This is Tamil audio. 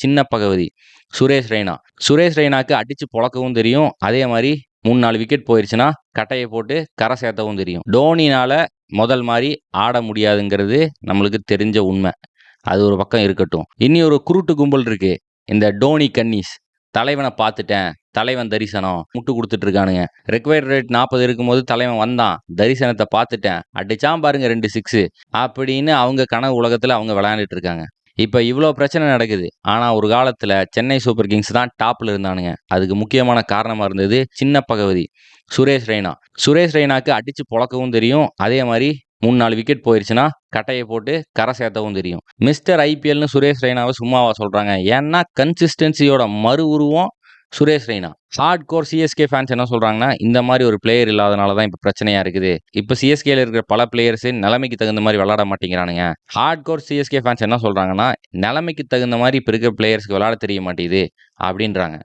சின்ன பகவதி சுரேஷ் ரெய்னா. சுரேஷ் ரெய்னாக்கு அடிச்சு பொழக்கவும் தெரியும். அதே மாதிரி 3-4 விக்கெட் போயிருச்சுன்னா கட்டையை போட்டு கரை சேர்த்தவும் தெரியும். டோனினால முதல் மாதிரி ஆட முடியாதுங்கிறது நம்மளுக்கு தெரிஞ்ச உண்மை. அது ஒரு பக்கம் இருக்கட்டும். இனி ஒரு குருட்டு கும்பல் இருக்கு, இந்த டோனி கன்னிஸ். தலைவனை பார்த்துட்டேன், தலைவன் தரிசனம் முட்டு கொடுத்துட்டு இருக்கானுங்க. ரெக்வயர்ட் ரேட் 40 இருக்கும்போது தலைவன் வந்தான், தரிசனத்தை பார்த்துட்டேன், அடிச்சான் பாருங்க 2 சிக்ஸு அப்படின்னு அவங்க கனவு உலகத்தில் அவங்க விளையாண்டுட்டு இருக்காங்க. இப்போ இவ்வளோ பிரச்சனை நடக்குது. ஆனால் ஒரு காலத்தில் சென்னை சூப்பர் கிங்ஸ் தான் டாப்பில் இருந்தானுங்க. அதுக்கு முக்கியமான காரணமாக இருந்தது சின்ன பகவதி சுரேஷ் ரெய்னா. சுரேஷ் ரெய்னாக்கு அடித்து பொழக்கவும் தெரியும். அதே மாதிரி 3-4 விக்கெட் போயிருச்சுன்னா கட்டையை போட்டு கரை சேர்த்தவும் தெரியும். மிஸ்டர் ஐபிஎல்னு சுரேஷ் ரெய்னாவை சும்மாவா சொல்கிறாங்க? ஏன்னா கன்சிஸ்டன்சியோட மறு உருவம் Suresh Raina. Hard core CSK fans என்ன சொல்கிறாங்கன்னா, இந்த மாதிரி ஒரு பிளேயர் இல்லாதனால தான் இப்போ பிரச்சனையாக இருக்குது. இப்போ சிஎஸ்கேல இருக்கிற பல பிளேயர்ஸு நிலைமைக்கு தகுந்த மாதிரி விளாட மாட்டேங்கிறானுங்க. ஹார்ட் கோர் சிஎஸ்கே ஃபேன்ஸ் என்ன சொல்கிறாங்கன்னா, நிலைமைக்கு தகுந்த மாதிரி இப்போ இருக்கிற பிளேயர்ஸ்க்கு விளாட தெரிய மாட்டேங்குது அப்படின்றாங்க.